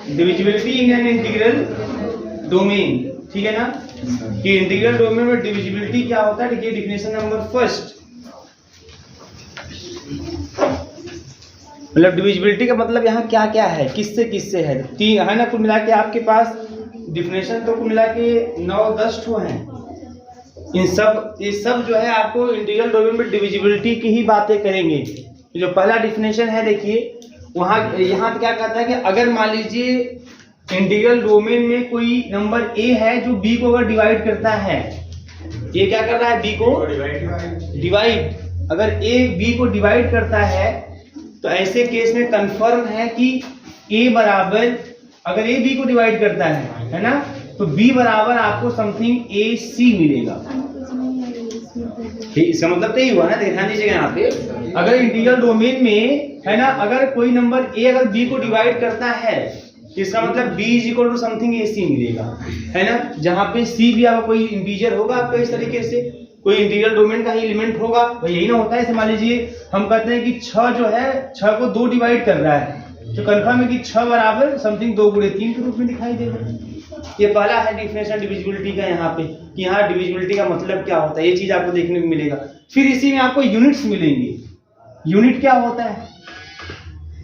Divisibility in an integral domain, ठीक है ना, कि इंटीग्रल डोमेन में डिविजिबिलिटी क्या होता है। देखिए डिफिनेशन नंबर फर्स्ट, मतलब डिविजिबिलिटी का मतलब यहाँ क्या क्या है, किससे किससे है, तीन है ना, कुल मिला के आपके पास डिफिनेशन तो कुल मिला के 9-10 ठो हैं। इन सब ये सब जो है आपको इंटीग्रल डोमेन में डिविजिबिलिटी की ही बातें करेंगे। जो पहला डिफिनेशन है देखिए वहाँ यहाँ क्या कहता है कि अगर मान लीजिए इंटीग्रल डोमेन में कोई नंबर a है जो b को अगर डिवाइड करता है, ये क्या कर रहा है b को डिवाइड, अगर a b को डिवाइड करता है तो ऐसे केस में कंफर्म है कि a बराबर, अगर a b को डिवाइड करता है ना, तो b बराबर आपको समथिंग ac मिलेगा। इसका मतलब तो यही हुआ ना, ध्यान दीजिएगा यहाँ पे, अगर इंटीग्रल डोमेन में है ना, अगर कोई नंबर a अगर b को डिवाइड करता है तो इसका मतलब b is equal to something ac मिलेगा, है ना, जहाँ पे c भी आपका कोई इंटीजर होगा आपका, इस तरीके से कोई इंटीग्रल डोमेन का ही एलिमेंट होगा, तो यही ना होता है। मान लीजिए हम कहते हैं कि 6 जो है 6 को 2 डिवाइड कर रहा है, तो कंफर्म है कि 6 बराबर समथिंग 2 गुणे 3 के रूप में दिखाई देगा। ये पहला है डिफिनेशन डिविजिबिलिटी का यहाँ पे, कि यहाँ डिविजिबिलिटी का मतलब क्या होता है, ये चीज आपको देखने को मिलेगा। फिर इसी में आपको यूनिट्स मिलेंगे। यूनिट क्या होता है,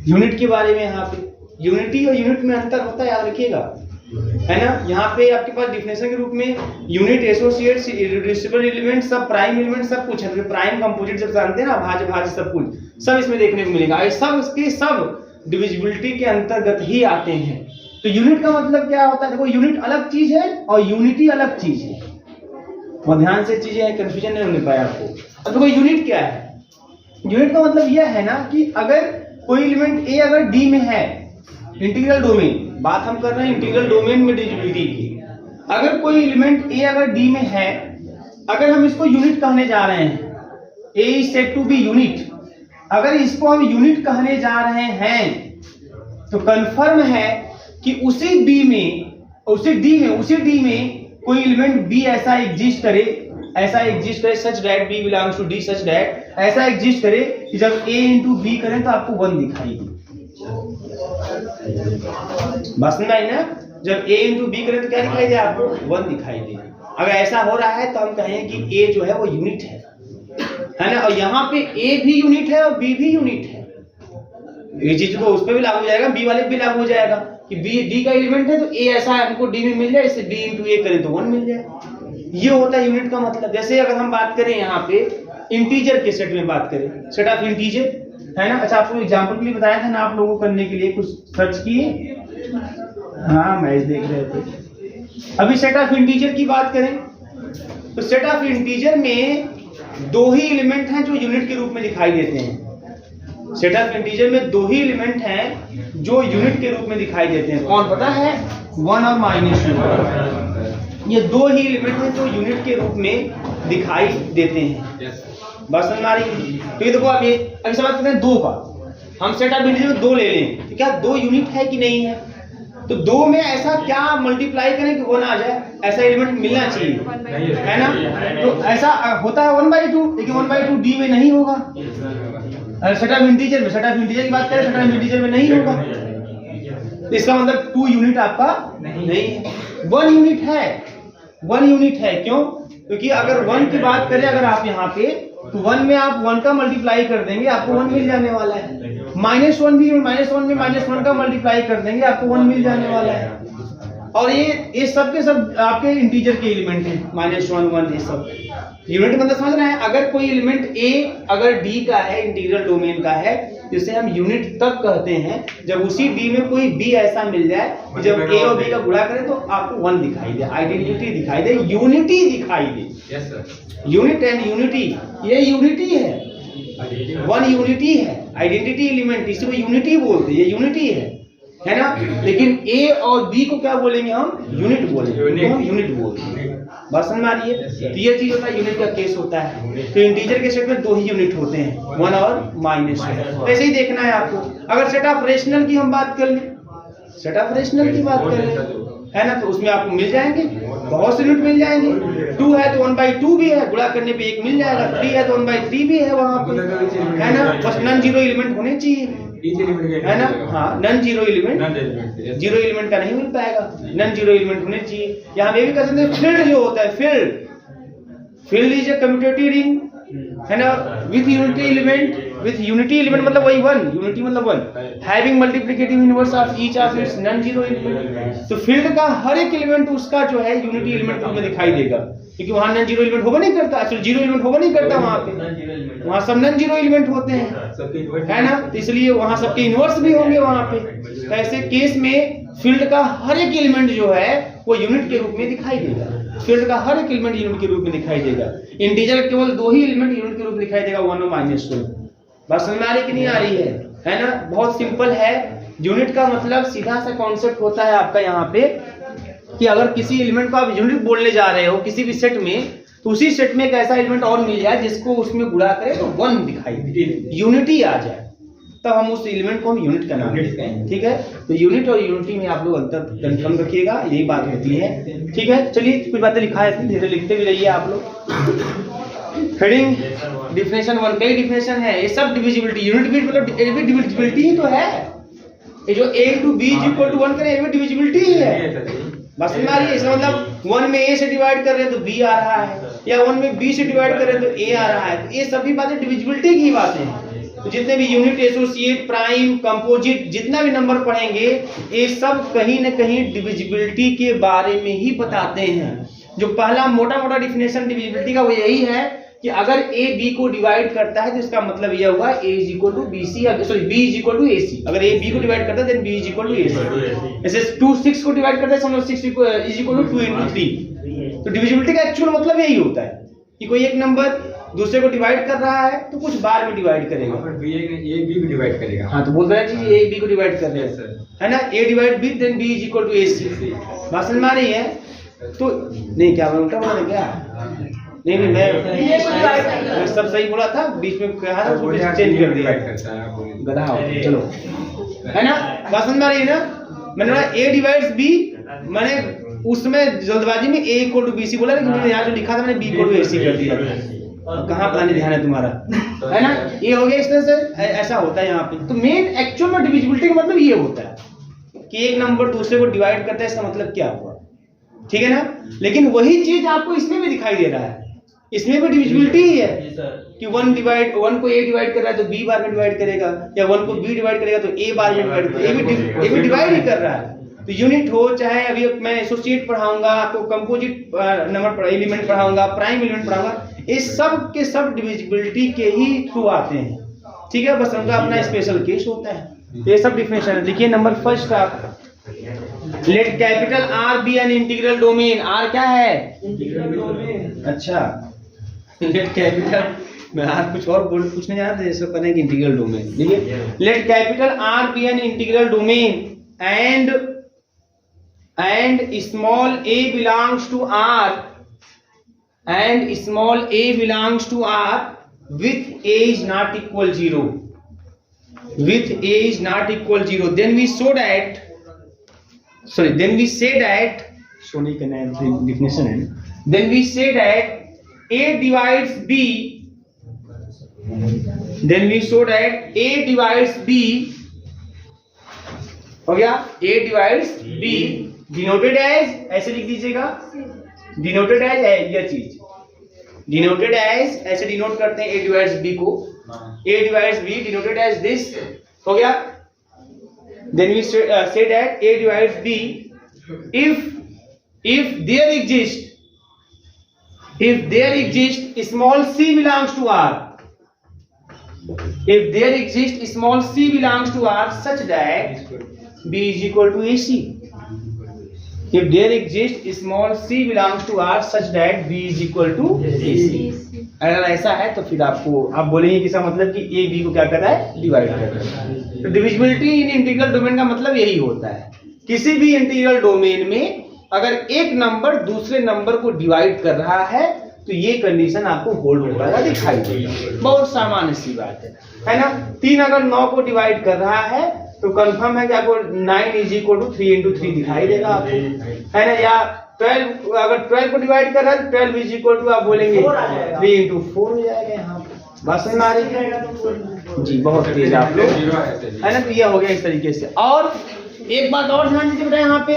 यूनिट के बारे में यहाँ पे, यूनिटी और यूनिट में अंतर होता है, याद रखिएगा, है ना। यहाँ पे आपके पास डिफिनेशन के रूप में यूनिट, एसोसिएट्स, इररेड्यूसिबल एलिमेंट, सब प्राइम एलिमेंट, सब कुछ है, प्राइम कंपोजिट जब जानते हैं ना, भाज्य भाज्य सब कुछ, सब इसमें देखने को मिलेगा। ये सब इसके सब डिविजिबिलिटी के अंतर्गत ही आते हैं। तो यूनिट का मतलब क्या होता है, देखो यूनिट अलग चीज है और यूनिटी अलग चीज है, और ध्यान से चीजें कंफ्यूजन नहीं होने पाया आपको। अब देखो यूनिट क्या है, यूनिट का मतलब यह है ना कि अगर कोई एलिमेंट a अगर d में है, इंटीग्रल डोमेन, बात हम कर रहे हैं इंटीग्रल डोमेन में डिविजिबिलिटी की, अगर कोई एलिमेंट a अगर d में है, अगर हम इसको यूनिट कहने जा रहे हैं, a is said to be unit, अगर इसको हम यूनिट कहने जा रहे हैं तो कंफर्म है कि उसी d में कोई एलिमेंट b ऐसा एग्जिस्ट करे, such that b belongs to d, such that ऐसा एग्जिस्ट करे कि जब a इंटू b करें तो आपको 1 दिखाई दे। बस ना, जब a इंटू b करें तो क्या दिखाई दे आपको, 1 दिखाई दे। अगर ऐसा हो रहा है तो हम कहें कि a जो है वो यूनिट है ना, और यहाँ पे a भी यूनिट है और b भी यूनिट है। ये चीज को उस पर भी लागू हो जाएगा, b वाले पे भी लागू हो जाएगा कि b d का एलिमेंट है तो a ऐसा हमको d में मिल जाए, इससे b इंटू a करें तो 1 मिल जाए। ये होता है यूनिट का मतलब। जैसे अगर हम बात करें यहाँ पे इंटीजर के सेट में बात करें, सेट ऑफ इंटीजर, है ना। अच्छा, आपको एग्जांपल के लिए बताया था ना आप लोगों को करने के लिए, कुछ सर्च किए, हाँ मैच देख रहे थे। अभी सेट ऑफ इंटीजर की बात करें तो सेट ऑफ इंटीजर में 2 ही एलिमेंट हैं जो यूनिट के रूप में दिखाई देते हैं। सेट ऑफ इंटीजर में 2 ही एलिमेंट हैं जो यूनिट के रूप में दिखाई देते हैं। कौन पता है, 1 और -1। ये 2 ही एलिमेंट हैं जो यूनिट के रूप में दिखाई देते हैं। बस समझ आ रही है। तो ये देखो अभी समझ सकते हैं 2 का, हम सेट ऑफ इंटीजर में 2 ले लें तो क्या 2 यूनिट है कि नहीं है, तो 2 में ऐसा क्या मल्टीप्लाई करें कि 1 आ जाए, ऐसा एलिमेंट मिलना चाहिए, है ना। तो ऐसा होता है 1/2, लेकिन 1/2 d में नहीं होगा। सेट ऑफ इंटीजर में, सेट ऑफ इंटीजर की बात करें, सेट ऑफ इंटीजर में नहीं होगा, तो इसका मतलब 2 यूनिट आपका नहीं है, 1 यूनिट है। 1 यूनिट है क्यों, क्योंकि अगर 1 की बात करें अगर आप यहाँ पे, तो 1 में आप 1 का मल्टीप्लाई कर देंगे आपको 1 मिल जाने वाला है। -1 भी, -1 में -1 का मल्टीप्लाई कर देंगे आपको 1 मिल जाने वाला है। और ये सब के सब आपके इंटीजर के एलिमेंट हैं, -1, 1, ये सब यूनिट मतलब समझ रहे हैं। अगर कोई एलिमेंट a अगर d का है, इंटीग्रल डोमेन का है, जिसे हम यूनिट तब कहते हैं जब उसी d में कोई b ऐसा मिल जाए कि जब a और b का गुणा करें तो आपको 1 दिखाई दे, आइडेंटिटी दिखाई दे, यूनिटी दिखाई दे। Yes sir, unit and unity, ये यूनिटी है, 1 यूनिटी है, आइडेंटिटी एलिमेंट, इसी को यूनिटी बोलते हैं, ये यूनिटी है ना। लेकिन a और b को क्या बोलेंगे हम, यूनिट बोलेंगे, हम यूनिट बोलते हैं। बात समझ में आ रही है। तो ये चीज होता है, यूनिट का केस होता है। तो इंटीजर के सेट में 2 ही यूनिट होते हैं, 1 और -1। ऐसे ही देखना है आपको। अगर सेट ऑफ रेशनल की हम बात कर लें, सेट ऑफ रेशनल की बात कर लें, है ना, तो उसमें आपको मिल जाएंगे, बहुत से यूनिट मिल जाएंगे। 2 है तो 1/2 भी है, गुणा करने पे 1 मिल जाएगा। 3 है तो 1/3 भी है वहां पे, है ना। बस नॉन जीरो एलिमेंट होने चाहिए, है ना। हाँ, non zero element, zero element का नहीं मिल पाएगा, नॉन जीरो एलिमेंट होने चाहिए। यहाँ पे भी कर सकते हैं फील्ड जो होता है, field is a commutative ring, है ना, with unity element, with unity element मतलब वही वन, यूनिटी मतलब one, having multiplicative inverse of each of its non zero element. तो फील्ड का हर एक एलिमेंट उसका जो है यूनिटी एलिमेंट में दिखाई देगा, क्योंकि वहां नॉन जीरो एलिमेंट होगा नहीं करता, एक्चुअली जीरो एलिमेंट होगा नहीं करता वहां पे, वहां सब नॉन जीरो एलिमेंट होते हैं, है ना। तो इसलिए वहां सबके इनवर्स भी होंगे वहां पे। तो ऐसे केस में फील्ड का हर एक एलिमेंट जो है वो यूनिट के रूप में दिखाई देगा, फील्ड का हर एक एलिमेंट यूनिट के रूप में दिखाई देगा। इंटीजर केवल दो ही एलिमेंट यूनिट के रूप में दिखाई देगा, 1 और -1। बात समझ में आ रही कि नहीं आ रही है ना। बहुत सिंपल है। यूनिट का मतलब सीधा सा कॉन्सेप्ट होता है आपका यहाँ पे कि अगर किसी एलिमेंट को आप यूनिट बोलने जा रहे हो किसी भी सेट में, तो उसी सेट में एक ऐसा एलिमेंट और मिल जाए जिसको उसमें गुणा करें तो 1 दिखाई दे, यूनिटी आ जाए, तब हम उस एलिमेंट को हम यूनिट का नाम देते हैं। ठीक है, तो यूनिट और यूनिटी में आप लोग अंतर कंफर्म रखिएगा, यही बात होती है। ठीक है, चलिए कुछ बातें लिखा है, धीरे लिखते भी रहिए आप लोग। हेडिंग डिफिनेशन 1, कई डिफिनेशन है, ये सब डिविजिबिलिटी, यूनिट भी मतलब ये भी डिविजिबिलिटी ही तो है। ये जो a to b = 1 करें, ये भी डिविजिबिलिटी ही है। बस समझ आ रही है। इसका मतलब 1 में a से डिवाइड कर रहे हैं तो b आ रहा है, या 1 में b से डिवाइड कर रहे हैं तो a आ रहा है। तो ये सभी बातें डिविजिबिलिटी की बातें हैं। तो जितने भी यूनिट, एसोसिएट, प्राइम, कंपोजिट, जितना भी नंबर पढ़ेंगे ये सब कहीं न कहीं डिविजिबिलिटी के बारे में ही बताते हैं। जो पहला मोटा मोटा डिफिनेशन डिविजिबिलिटी का वो यही है कि अगर a b को डिवाइड करता है तो इसका मतलब यह हुआ a = bc, sorry b = ac। अगर a b को डिवाइड करता है देन b = ac। जैसे 2 6 को डिवाइड करता है, समझो 6 = 2 × 3। तो डिविजिबिलिटी का एक्चुअल मतलब यही होता है कि कोई एक नंबर दूसरे को डिवाइड कर रहा है तो कुछ बार में डिवाइड करेगा, a b भी डिवाइड करेगा। हाँ, तो बोल रहे हैं जी a b को डिवाइड कर रहे हैं, है ना, a / b then b = ac। बात समझ में आ रही है। तो नहीं, क्या मैं उल्टा बोला क्या? नहीं, मैं सब सही बोला था, बीच में कहा था कुछ चेंज कर दिया, गधा हो। चलो, है ना, बात समझ में आ रही है ना। मैंने बोला a / b, मैंने उसमें जल्दबाजी में a = bc बोला, लेकिन यहाँ जो लिखा था मैंने b = ac कर दिया। कहाँ पता ध्यान है तुम्हारा, है ना। ये हो गया, इस तरह से ऐसा होता है यहाँ पे। तो मेन एक्चुअल में डिविजिबिलिटी का मतलब ये होता है कि एक नंबर दूसरे को डिवाइड करता है, इसका मतलब क्या हुआ, ठीक है ना। लेकिन वही चीज आपको इसमें भी दिखाई दे रहा है, इसमें भी डिविजिबिलिटी ही है कि 1 को a डिवाइड कर रहा है तो b बार में डिवाइड करेगा, या 1 को b डिवाइड करेगा तो a बार में डिवाइड करेगा, ये भी डिवाइड ही कर रहा है। तो यूनिट हो चाहे अभी मैं एसोसिएट पढ़ाऊंगा आपको, कंपोजिट नंबर एलिमेंट पढ़ाऊंगा, प्राइम एलिमेंट पढ़ाऊंगा, इस सब के सब डिविजिबिलिटी के ही थ्रू आते हैं। ठीक है, बस उनका अपना स्पेशल केस होता है। ये सब डिफिनेशन है। देखिए नंबर फर्स्ट आप, let capital R be an integral domain. R क्या है? Integral domain. अच्छा, लेट कैपिटल, मैं आज कुछ और पूछने जा रहा था, जैसे कहते हैं कि इंटीग्रल डोमेन। देखिए, let capital R be an integral domain and small a belongs to R, and small a belongs to R with a is not equal 0, with a is not equal 0, then we show that, sorry, then we say that, sorry, can I definition है, then we say that a divides b, then we show that a divides b, हो गया, a divides b, denoted as, ऐसे लिख दीजिएगा, denoted as है यह चीज, denoted as ऐसे डिनोट करते हैं a divides b को, a divides b denoted as this, हो गया। Then we say that a divides b if there exists small c belongs to R, if there exists small c belongs to R such that b is equal to ac, if there exists small c belongs to R such that b is equal to ac, अगर ऐसा है तो फिर आपको आप बोलेंगे कि इसका मतलब कि a b को क्या कर रहा है, डिवाइड कर रहा है। तो डिविजिबिलिटी इन इंटीग्रल डोमेन का मतलब यही होता है, किसी भी इंटीग्रल डोमेन में अगर एक नंबर दूसरे नंबर को डिवाइड कर रहा है तो ये कंडीशन आपको होल्ड होता हुआ दिखाई देगा। बहुत सामान्य सी बात है ना। 3 अगर 9 को डिवाइड कर रहा है तो कंफर्म है कि आपको 9 = 3 × 3 दिखाई देगा आपको, है ना। या 12 अगर 12 को डिवाइड कर रहा है तो 12 = आप बोलेंगे 3 × 4 हो जाएगा यहाँ पे, बात समझ में आ रही है जी? बहुत तेज आप लोग, है ना? तो ये हो गया इस तरीके से। और एक बात और ध्यान दीजिए बेटा यहाँ पे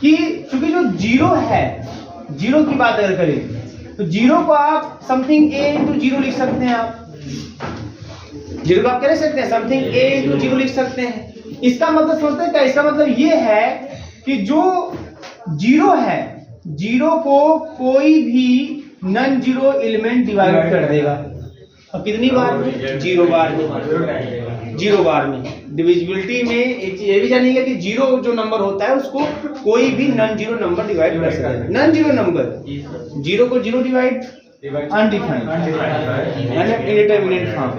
कि चूंकि जो जीरो है, जीरो की बात अगर करें तो जीरो को आप समथिंग ए इंटू जीरो लिख सकते हैं। आप जीरो को आप क्या लिख सकते हैं? समथिंग ए इंटू जीरो लिख सकते हैं। इसका मतलब समझते हैं क्या? इसका मतलब ये है कि जो जीरो है, जीरो को कोई भी नॉन जीरो एलिमेंट डिवाइड कर देगा। और कितनी बार में? जीरो बार में। जीरो बार में डिविजिबिलिटी में एक चीज ये भी जानिएगा कि जीरो जो नंबर होता है उसको कोई भी नॉन जीरो नंबर डिवाइड कर सकता है। नॉन जीरो नंबर, जीरो को जीरो डिवाइड अनडिफाइंड, यानी इनडिटरमिनेट फॉर्म।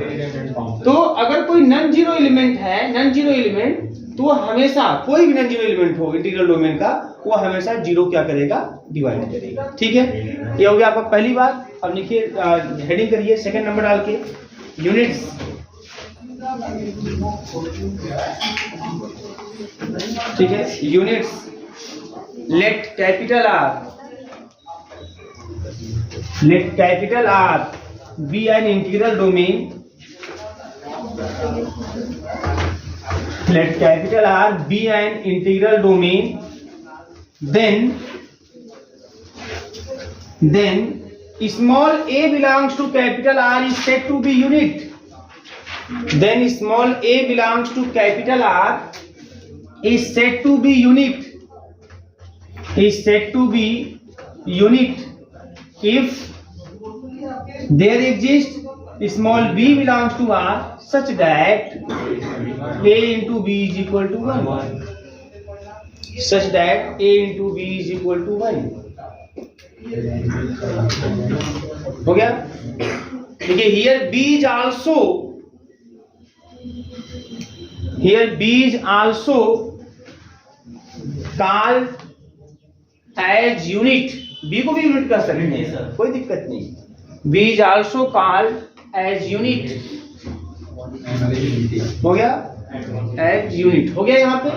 तो अगर कोई नॉन जीरो एलिमेंट है, नॉन जीरो एलिमेंट, तो हमेशा कोई भी नॉन जीरो एलिमेंट हो इंटीग्रल डोमेन का, वो हमेशा जीरो क्या करेगा? डिवाइड करेगा। ठीक है, ये हो गया आपका पहली बात। अब लिखिए, हेडिंग करिए सेकंड नंबर डाल के, यूनिट्स। ठीक है, units. Let capital R be an integral domain. Let capital R be an integral domain, then small a belongs to capital R is said to be unit. Then small a belongs to capital R is said to be unit. Is said to be unit if there exists small b belongs to R such that a into b is equal to 1, such that a into b is equal to 1। हो गया? देखिए, here b is also called as unit। b को भी unit कर सकते हैं, कोई दिक्कत नहीं। b is also called as unit। हो गया? एज यूनिट हो गया यहाँ पे।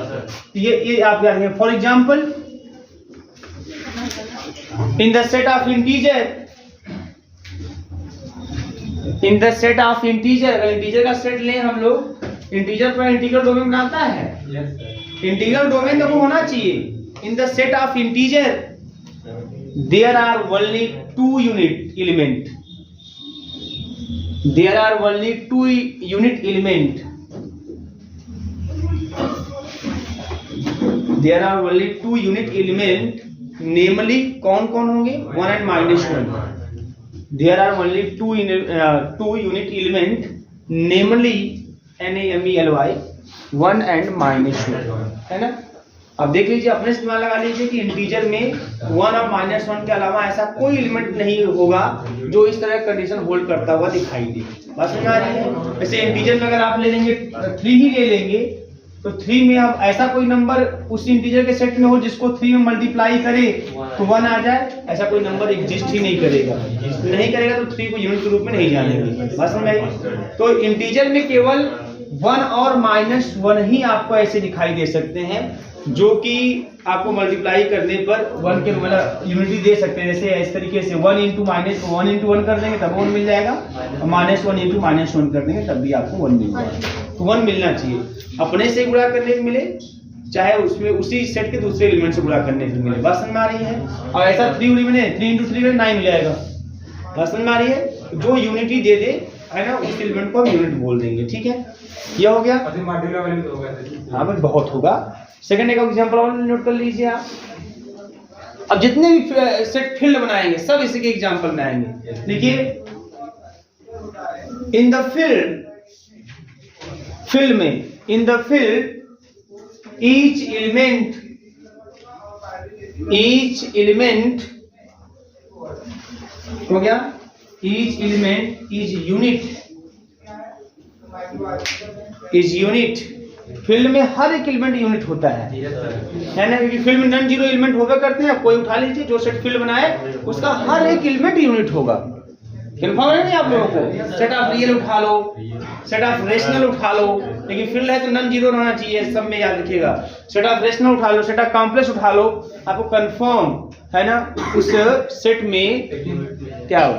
ये आप याद रखें। For example, in the set of integer, अगर इंटीजर का सेट लें हम लोग, इंटीजर पर इंटीग्रल डोमेन बनाता है। इंटीग्रल डोमेन देखो होना चाहिए। In the set of integer there are only two unit element. There are only two unit element. There are only two unit element, namely कौन कौन होंगे? 1 and -1। There are only two unit element, namely NAMELY 1 and -1, है ना? अब देख लीजिए, अपने से दिमाग लगा लीजिए कि इंटीजर में 1 और -1 के अलावा ऐसा कोई एलिमेंट नहीं होगा जो इस तरह कंडीशन होल्ड करता हुआ दिखाई दे। बस समझ आ रही है? वैसे इंटीजर में अगर आप ले लेंगे 3 ही ले लेंगे तो 3 में अब ऐसा कोई नंबर उस इंटीजर के सेट में हो जिसको 3 में मल्टीप्लाई करे तो 1 आ जाए, ऐसा कोई नंबर एग्जिस्ट ही नहीं करेगा। नहीं करेगा तो 3 को यूनिट के रूप में नहीं जानेंगे। बस समझ आई? तो इंटीजर में केवल 1 और -1 ही आपको ऐसे दिखाई दे सकते हैं, जो कि आपको मल्टीप्लाई करने पर 1 के मतलब यूनिटी दे सकते हैं। जैसे इस तरीके से 1 इंटू 1 कर देंगे तब 1 मिल जाएगा, और -1 इंटू -1 कर देंगे तब भी आपको 1 मिल जाएगा। तो 1 मिलना चाहिए, अपने से गुणा करने पे मिले, चाहे उसमें उसी सेट के दूसरे एलिमेंट से गुणा करने पे मिले। बात समझ में आ रही है? और ऐसा 3 में 3 इंटू 3 में 9 मिल जाएगा। बात समझ में आ रही है? जो यूनिटी दे दे, है ना, उस एलिमेंट को हम यूनिट बोल देंगे। ठीक है, ये हो गया। हाँ भाई, बहुत होगा। सेकंड एक एग्जांपल और नोट कर लीजिए आप। अब जितने भी सेट फील्ड बनाएंगे सब इसी के एग्जांपल बनाएंगे। देखिए, इन द फील्ड each element हो गया, each element is unit। Field में हर एक एलिमेंट यूनिट होता है ना, क्योंकि फील्ड में नॉन जीरो एलिमेंट होगा करते हैं। कोई उठा लीजिए जो सेट फील्ड बनाए, उसका हर एक एलिमेंट यूनिट होगा। कन्फर्म है नहीं आप लोगों को? सेट ऑफ रियल उठा लो, सेट ऑफ रेशनल उठा लो, लेकिन फील्ड है तो नॉन जीरो रहना चाहिए, सब में याद रखिएगा। सेट ऑफ रेशनल उठा लो, सेट ऑफ कॉम्प्लेक्स उठा लो, आपको कंफर्म है ना उस सेट में क्या हो?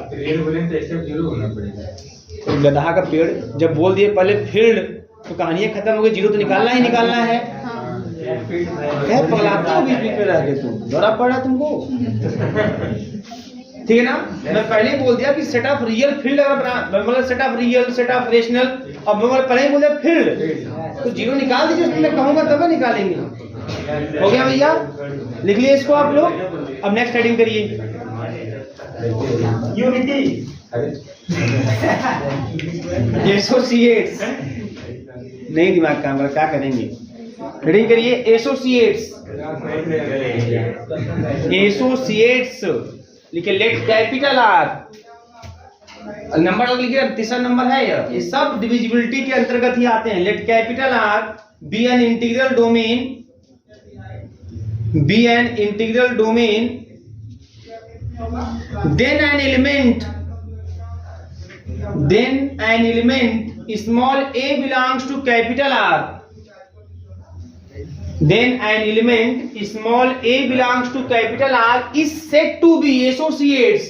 गधा का पेड़ जब बोल दिए पहले फील्ड तो कहानियां खत्म हो गई, जीरो तो निकालना ही निकालना है। क्या पगलाते हो बीच बीच में रह के, तुम दौरा पड़ा तुमको, ठीक है ना। मैं पहले ही बोल दिया कि सेट ऑफ रियल फील्ड अगर बना, मतलब set of real, set of rational, अब मैं पहले ही बोल दिया फील्ड, तो जीरो निकाल दीजिए, मैं कहूंगा तब निकालेंगे। हो गया भैया, लिख लिए इसको आप लोग। अब नेक्स्ट हेडिंग करिए, यूनिटी एसोसिएट्स। नहीं दिमाग काम कर, क्या करेंगे, हेडिंग करिए एसोसिएट्स। एसोसिएट्स लिखिए, लेट कैपिटल आर, नंबर लिखिए, तीसरा नंबर है ये सब डिविजिबिलिटी के अंतर्गत ही आते हैं। Let capital R be an integral domain, be an integral domain, then an element small a belongs to capital R, then an element small a belongs to capital R is said to be associates,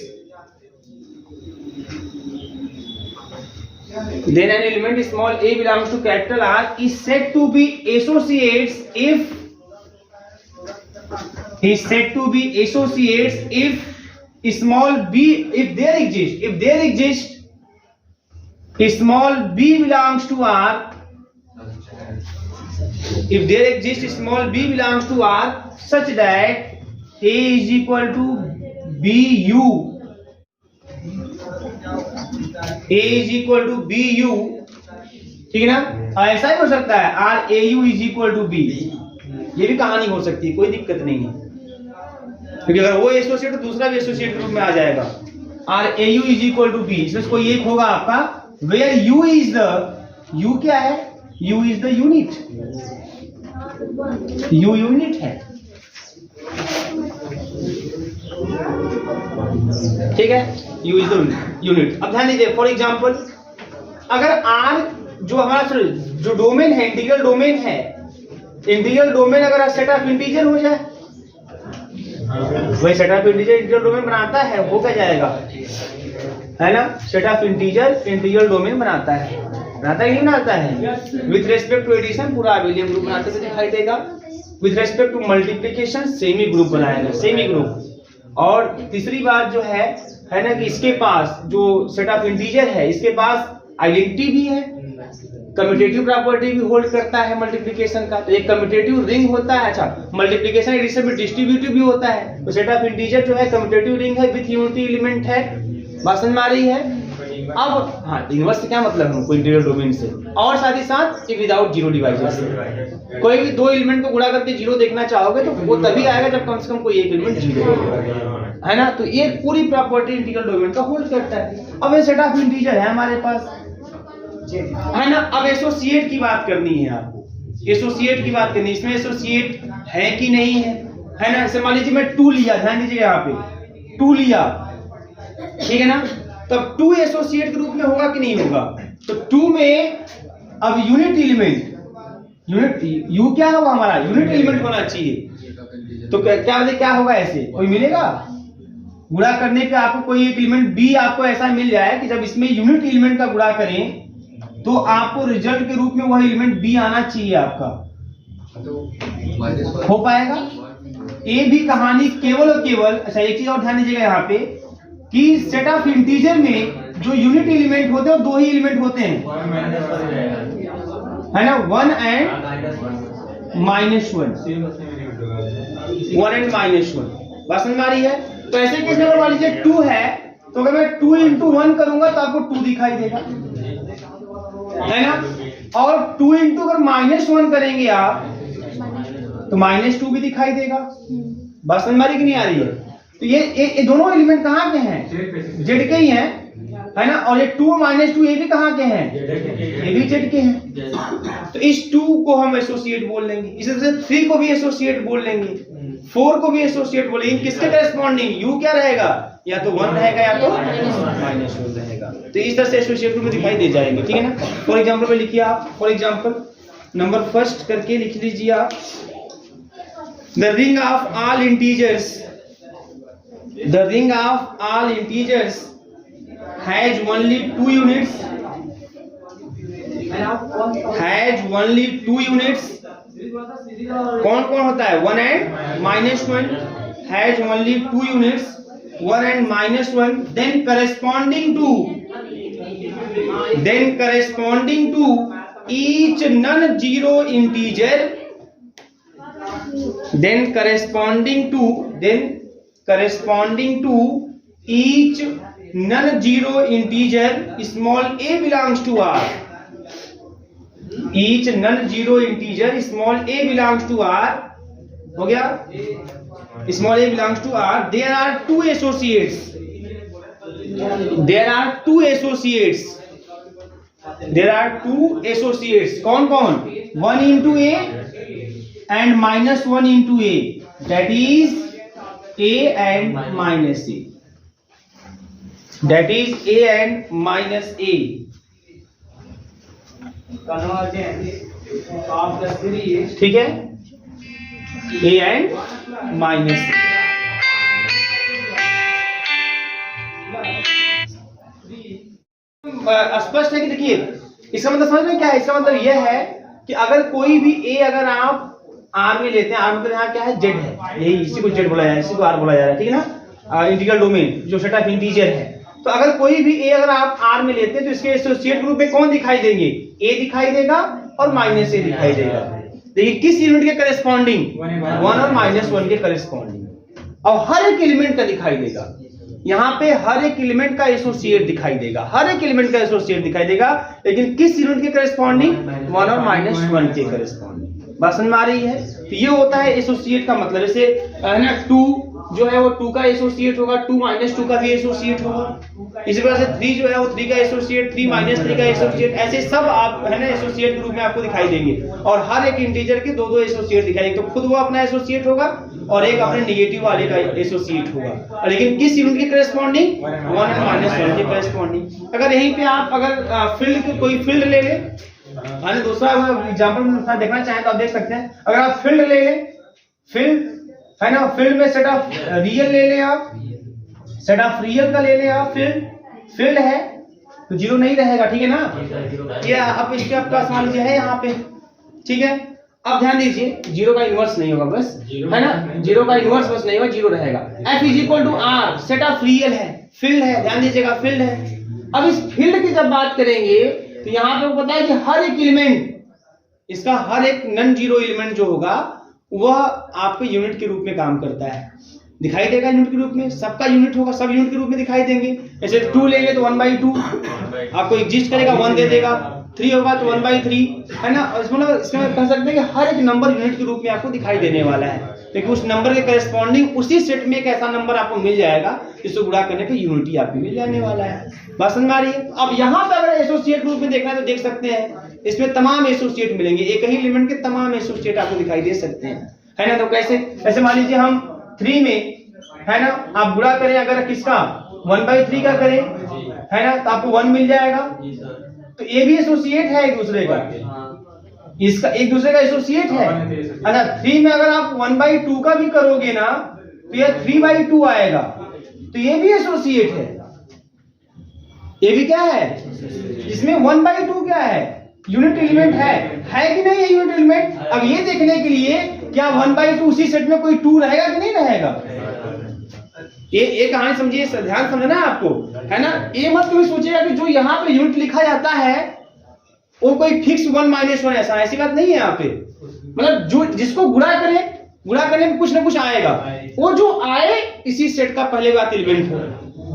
then an element small a belongs to capital R is said to be associates if small b, if there exists small b belongs to R, if there exists small b belongs to R such that a is equal to bu, a is equal to bu, ठीक है ना। ऐसा ही हो सकता है R a u is equal to b, ये भी कहानी हो सकती है, कोई दिक्कत नहीं है, क्योंकि अगर वो एसोसिएट तो दूसरा भी एसोसिएट ग्रुप में आ जाएगा। Or a u is equal to b, इसमें कोई एक होगा आपका, where u is the, u क्या है, u is the unit, u unit है, ठीक है, यू इज द यूनिट। अब ध्यान दीजिए, फॉर एग्जांपल अगर आर जो हमारा जो डोमेन है, इंटीग्रल डोमेन है, इंटीग्रल डोमेन अगर सेट ऑफ इंटीजर हो जाए, वही set of integer integral domain बनाता है, वो क्या जाएगा, है ना, set of integer integral domain बनाता है, बनाता है, नहीं बनाता है। विथ रेस्पेक्ट टू एडिशन पूरा अबेलियन ग्रुप बनाते हुए दिखाई देगा, with respect to multiplication semi group बनाएगा, सेमी ग्रुप। और तीसरी बात जो है ना, कि इसके पास जो सेट ऑफ इंटीजर है, इसके पास आइडेंटिटी भी है, कम्यूटेटिव प्रॉपर्टी भी होल्ड करता है मल्टीप्लिकेशन का, तो एक कम्यूटेटिव रिंग होता है। अच्छा, मल्टीप्लिकेशन एडिशन में डिस्ट्रीब्यूटिव भी होता है, तो सेट ऑफ इंटीजर जो है कम्यूटेटिव रिंग है, विथ यूनिटी एलिमेंट है, बात समझ में आ रही है। अब हाँ, इनवर्स से क्या मतलब हमको, इंटीग्रल डोमेन से, और साथ ही साथ विदाउट जीरो डिवाइजर से। कोई भी दो एलिमेंट को गुणा करके जीरो देखना चाहोगे तो वो तभी आएगा जब कम से कम कोई एक एलिमेंट जीरो है ना, तो ये पूरी प्रॉपर्टी इंटीग्रल डोमेन का होल्ड करता है। अब ये सेट ऑफ इंटीजर है हमारे पास, है ना। अब एसोसिएट की बात करनी है आपको, एसोसिएट की बात करनी है, इसमें एसोसिएट है कि नहीं है ना। जैसे मान लीजिए मैं 2 लिया, ध्यान दीजिए यहाँ पे 2 लिया, ठीक है ना, तब 2 एसोसिएट के रूप में होगा कि नहीं होगा, तो 2 में अब यूनिट एलिमेंट, यूनिट यू क्या होगा हमारा, यूनिट एलिमेंट होना चाहिए, तो क्या होगा, ऐसे कोई मिलेगा गुणा करने पे आपको कोई एक एलिमेंट बी आपको ऐसा मिल जाए कि जब इसमें यूनिट एलिमेंट का गुणा करें तो आपको रिजल्ट के रूप में वह एलिमेंट बी आना चाहिए आपका, हो पाएगा। ए भी कहानी केवल और केवल, अच्छा एक चीज और ध्यान दीजिएगा यहाँ पे कि सेट ऑफ इंटीजर में जो यूनिट एलिमेंट होते हैं 2 ही एलिमेंट होते हैं, है ना, 1 एंड -1, 1 एंड -1, बात समझ में आ रही है। तो ऐसे केस में मान लीजिए 2 है, तो अगर मैं 2 into 1 करूंगा तो आपको 2 दिखाई देगा, है ना, और 2 into अगर -1 करेंगे आप तो -2 भी दिखाई देगा, बात समझ में आ रही कि नहीं आ रही है। तो ये दोनों एलिमेंट कहाँ के हैं, जेड के ही हैं, है ना, और ये 2 -2 ये भी कहाँ के हैं, ये भी जेड के हैं। तो इस 2 को हम एसोसिएट बोल लेंगे, इसी तरह से 3 को भी एसोसिएट बोल लेंगे, 4 को भी एसोसिएट बोल लेंगे। किसके करेस्पॉन्डिंग, यू क्या रहेगा, या तो 1 रहेगा या तो -1 रहेगा। तो इस तरह से एसोसिएट ग्रुप में दिखाई दे जाएंगे, ठीक है ना। फॉर एग्जांपल में लिखिए आप, फॉर एग्जांपल नंबर फर्स्ट करके लिख लीजिए आप, the ring of all integers, the ring of all integers has only 2 units, has only 2 units. कौन कौन होता है? 1 and -1 has only 2 units, 1 and -1, then corresponding to each non-zero integer, then corresponding to each non-zero integer small a belongs to R. Each non-zero integer small a belongs to R. हो गया? Small a belongs to R. There are two associates. कौन कौन? 1 into a and -1 into a. That is a and minus a. That is a and minus a. ठीक है? a and minus a. स्पष्ट है कि देखिए इसका मतलब समझ में क्या है? इसका मतलब यह है कि अगर कोई भी a अगर आप R में लेते हैं, R मतलब यहाँ क्या है? Z है, यही इसी को Z बोला जा रहा है, इसी को R बोला जा रहा है, ठीक है ना? इंटीग्रल डोमेन जो सेट ऑफ इंटीजर है। तो अगर कोई भी a अगर आप R में लेते हैं तो इसके एसोसिएट ग्रुप में कौन दिखाई देंगे? a दिखाई देगा और -a दिखाई देगा। देखिए किस यूनिट के करेस्पॉन्डिंग? 1 और -1 के करेस्पॉन्डिंग। और हर एक एलिमेंट का दिखाई देगा, यहाँ पे हर एक एलिमेंट का एसोसिएट दिखाई देगा, लेकिन किस यूनिट के करेस्पॉन्डिंग? 1 और -1 के करेस्पॉन्डिंग। बात समझ में आ रही है? तो ये होता है एसोसिएट का मतलब। जैसे है ना 2 जो है वो 2 का एसोसिएट होगा, 2 -2 का भी एसोसिएट होगा। इसी प्रकार से 3 जो है वो 3 का एसोसिएट, 3 -3 का एसोसिएट, ऐसे सब आप है ना एसोसिएट के रूप में आपको दिखाई देंगे। और हर एक इंटीजर के 2-2 एसोसिएट दिखाई देंगे। तो खुद वो अपना एसोसिएट होगा और एक अपने नेगेटिव वाले का एसोसिएट होगा। लेकिन किस यूनिट के करेस्पॉन्डिंग? 1 और -1 के करेस्पॉन्डिंग। अगर यहीं पे आप अगर फील्ड की कोई फील्ड ले ले, यानी दूसरा एग्जांपल देखना चाहें तो आप देख सकते हैं। अगर आप फील्ड ले लें, फील्ड है ना, फील्ड में सेट ऑफ रियल ले लें, आप सेट ऑफ रियल का ले लें आप। फील्ड है तो 0 नहीं रहेगा, ठीक है ना? ये अब इसके आपका मान लीजिए है यहाँ पे, ठीक है? अब ध्यान दीजिए 0 का इनवर्स नहीं होगा, बस है ना, 0 का इनवर्स बस नहीं होगा, 0 रहेगा। f = R set of real है, फील्ड है, ध्यान दीजिएगा फील्ड है। अब इस फील्ड की जब बात करेंगे तो यहाँ पे पता है कि हर एक एलिमेंट, इसका हर एक नॉन जीरो एलिमेंट जो होगा वह आपके यूनिट के रूप में काम करता है, दिखाई देगा यूनिट के रूप में। सबका यूनिट होगा, सब यूनिट के रूप में दिखाई देंगे। जैसे 2 लेंगे तो 1/2 आपको एग्जिस्ट करेगा, 1 दे देगा। 3 होगा तो 1/3 है ना। इसमें कह सकते हैं कि हर एक नंबर यूनिट के रूप में आपको दिखाई देने वाला है, क्योंकि उस नंबर के करेस्पॉन्डिंग उसी सेट में एक ऐसा नंबर आपको मिल जाएगा जिसको गुणा करने पे यूनिटी आपको मिल जाने वाला है। बात समझ में आ रही है? अब यहाँ पे अगर एसोसिएट रूप में देखना है तो देख सकते हैं इसमें तमाम एसोसिएट मिलेंगे, एक ही एलिमेंट के तमाम एसोसिएट आपको दिखाई दे सकते हैं, है ना। तो कैसे? ऐसे मान लीजिए हम 3 में है ना, आप गुणा करें अगर किसका 1/3 का करें, है ना, तो आपको 1 मिल जाएगा। तो ये भी एसोसिएट है एक दूसरे का, इसका एक दूसरे का एसोसिएट है। अच्छा 3 में अगर आप 1/2 का भी करोगे ना तो ये 3/2 आएगा, तो ये भी एसोसिएट है। ये भी क्या है? इसमें 1/2 क्या है? यूनिट एलिमेंट है कि नहीं है यूनिट एलिमेंट? अब ये देखने के लिए क्या 1/2 उसी सेट में कोई 2 रहेगा कि नहीं रहेगा? ये कहानी समझिए, ध्यान समझना है आपको, है ना। ये मत कोई सोचेगा कि जो यहाँ पे यूनिट लिखा जाता है वो कोई फिक्स 1 - 1 ऐसी बात नहीं है यहाँ पे। मतलब जो जिसको गुणा करने में कुछ ना कुछ आएगा, वो जो आए इसी सेट का पहले बात एलिमेंट हो।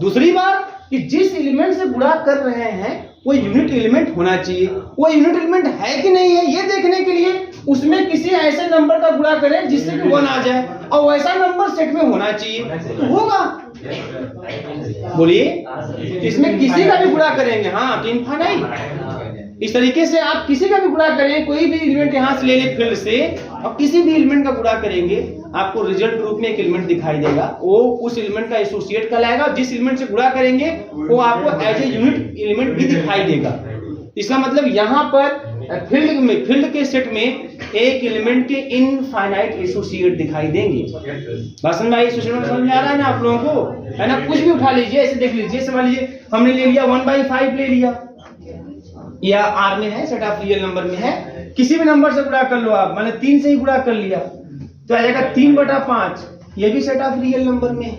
दूसरी बात कि जिस एलिमेंट से गुणा कर रहे हैं वो यूनिट एलिमेंट होना चाहिए। वो यूनिट एलिमेंट है कि नहीं है ये देखने के लिए उसमें किसी ऐसे नंबर का गुणा करें जिससे कि 1 आ जाए, और वैसा नंबर सेट में होना चाहिए, तो होगा। बोलिए, इसमें किसी का भी गुणा करेंगे, हाँ, तो इनफाइनाइट। इस तरीके से आप किसी का भी गुणा करें, कोई भी एलिमेंट यहाँ से ले ले फील्ड से, और किसी भी एलिमेंट का गुणा करेंगे आपको रिजल्ट रूप में एक एलिमेंट दिखाई देगा, वो उस एलिमेंट का एसोसिएट कहलाएगा। जिस एलिमेंट से गुणा करेंगे वो आपको एज ए यूनिट एलिमेंट भी दिखाई देगा। इसका मतलब यहाँ पर फील्ड के सेट में एक एलिमेंट के इनफाइनाइट एसोसिएट दिखाई देंगे। बात समझ में आई? समझ में आ रहा है ना आप लोगों को, है ना। कुछ भी उठा लीजिए, ऐसे देख लीजिए, समझ लीजिए हमने ले लिया 1/5 ले लिया, या आर में है, सेट ऑफ रियल नंबर में है, किसी भी नंबर से गुणा कर लो आप, मैंने 3 से ही गुणा कर लिया तो आ जाएगा 3/5, ये भी सेट ऑफ रियल नंबर में है।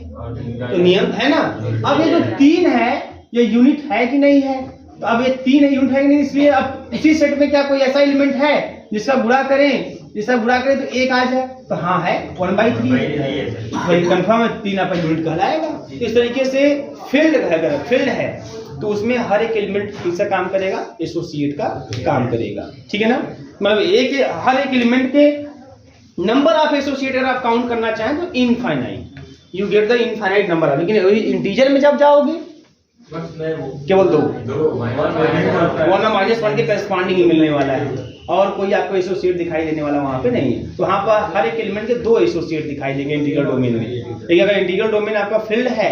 तो नियम है ना। अब ये जो 3 है ये यूनिट है कि नहीं है, तो अब ये 3 है यूनिट है कि नहीं, इसलिए अब इसी सेट में क्या कोई ऐसा एलिमेंट है जिसका गुणा करें तो 1 आ जाए, तो हाँ है 1/3, वही कंफर्म है, 3 आपका यूनिट कहलाएगा। तो इस तरीके से फील्ड अगर फील्ड है तो उसमें हर एक एलिमेंट किसका काम करेगा, एसोसिएट का काम करेगा, ठीक है ना। मतलब हर एक एलिमेंट के नंबर ऑफ एसोसिएट अगर आप काउंट करना चाहें तो infinite, you get the infinite number. लेकिन इंटीजर में जब जाओगे केवल 2 1 के करस्पॉन्डिंग मिलने वाला है, और कोई आपको एसोसिएट दिखाई देने वाला वहां पे नहीं है। तो वहां पर हर एक एलिमेंट के 2 एसोसिएट दिखाई देंगे इंटीग्रल डोमेन में। लेकिन अगर इंटीग्रल डोमेन आपका फील्ड है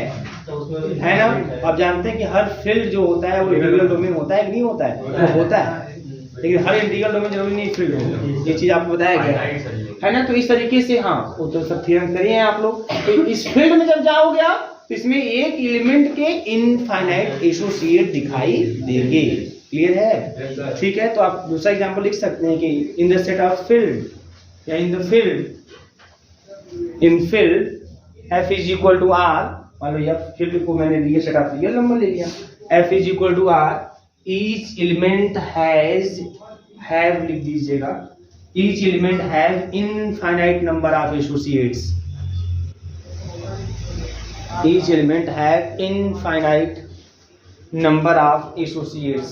ना, आप जानते हैं कि हर फील्ड जो होता है वो इंटीग्रल डोमेन होता है कि नहीं होता है, वो होता है, लेकिन हर इंटीग्रल डोमेन जरूरी नहीं फील्ड होगा, ये चीज आपको बताया गया है ना। तो इस तरीके से हाँ, वो तो सब थ्योरम करिए आप लोग। तो इस फील्ड में जब जाओगे आप तो इसमें एक एलिमेंट के इनफाइनाइट एसोसिएट दिखाई देंगे। क्लियर है, ठीक है। तो आप दूसरा एग्जांपल लिख सकते हैं कि in the set of field या in the field, in field f is equal to R, मान लो या फील्ड को मैंने लिए सेट ऑफ रियल नंबर ले लिया, f is equal to R, each element have लिख दीजिएगा, each element have infinite number of associates, each element have infinite number of associates।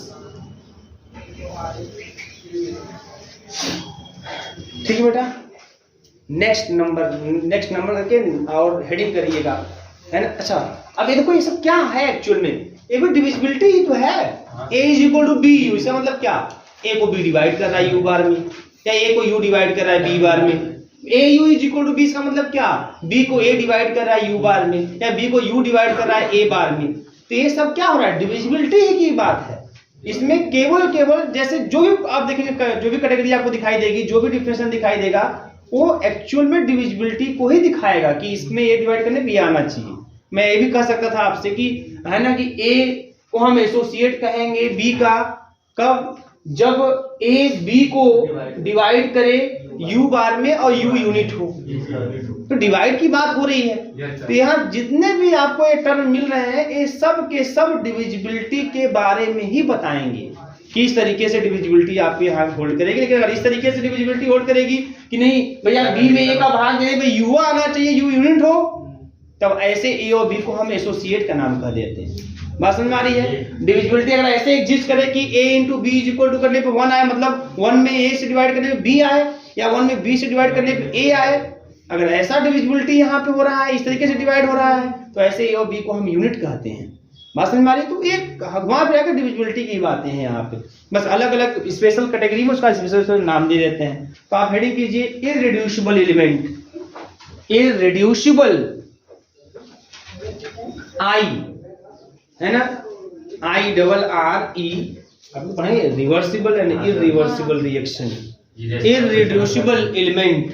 ठीक है बेटा, नेक्स्ट नंबर करके और हेडिंग करिएगा, है ना। अच्छा, अब ये देखो ये सब क्या है एक्चुअल में, एक डिविजिबिलिटी ही तो है। a is equal to b u, इसका मतलब क्या, a को b डिवाइड कर रहा है u बार में, या a को u डिवाइड कर रहा है b बार में। a u is equal to b, इसका मतलब क्या, b को a डिवाइड कर रहा है u बार में, या b को u डिवाइड कर रहा है a बार में। तो ये सब क्या हो रहा है, डिविजिबिलिटी की बात है। इसमें केवल जैसे जो भी आप देखेंगे, जो भी कैटेगरी आपको दिखाई देगी, जो भी डिफरेंशियल दिखाई देगा, वो एक्चुअल में डिविजिबिलिटी को ही दिखाएगा कि इसमें a डिवाइड करने b आना चाहिए। मैं ये भी कह सकता था आपसे कि है ना, कि a को हम एसोसिएट कहेंगे b का कब, जब a b को डिवाइड करे u बार में और u यूनिट हो। तो डिवाइड की बात हो रही है। तो यहाँ जितने भी आपको ये टर्म मिल रहे हैं, ये सब के सब डिविजिबिलिटी के बारे में ही बताएंगे कि इस तरीके से डिविजिबिलिटी आपके यहाँ होल्ड करेगी। लेकिन अगर इस तरीके से डिविजिबिलिटी होल्ड करेगी कि नहीं भैया b में a का भाग देने पे u आना चाहिए, u यूनिट हो, तब ऐसे a और b को हम एसोसिएट का नाम कह देते हैं। बात समझ में आ रही है। डिविजिबिलिटी अगर ऐसे एग्जिस्ट करे कि a into b is equal to करने पे 1 आए, मतलब 1 में a से डिवाइड करने पे b आए, या 1 में b से डिवाइड करने पे a आए, अगर ऐसा डिविजिबिलिटी यहाँ पे हो रहा है, इस तरीके से डिवाइड हो रहा है, तो ऐसे a और b को हम यूनिट कहते हैं। बात समझ में आ रही है। तो एक वहां पे आकर डिविजिबिलिटी की बातें हैं यहाँ पे, बस अलग अलग स्पेशल कैटेगरी में उसका स्पेशल नाम दे देते हैं। तो आप हेडिंग कीजिए इररिड्यूसिबल एलिमेंट, इररिड्यूसिबल I है ना, IRRE, आप पढ़ेंगे reversible and irreversible reaction, irreducible element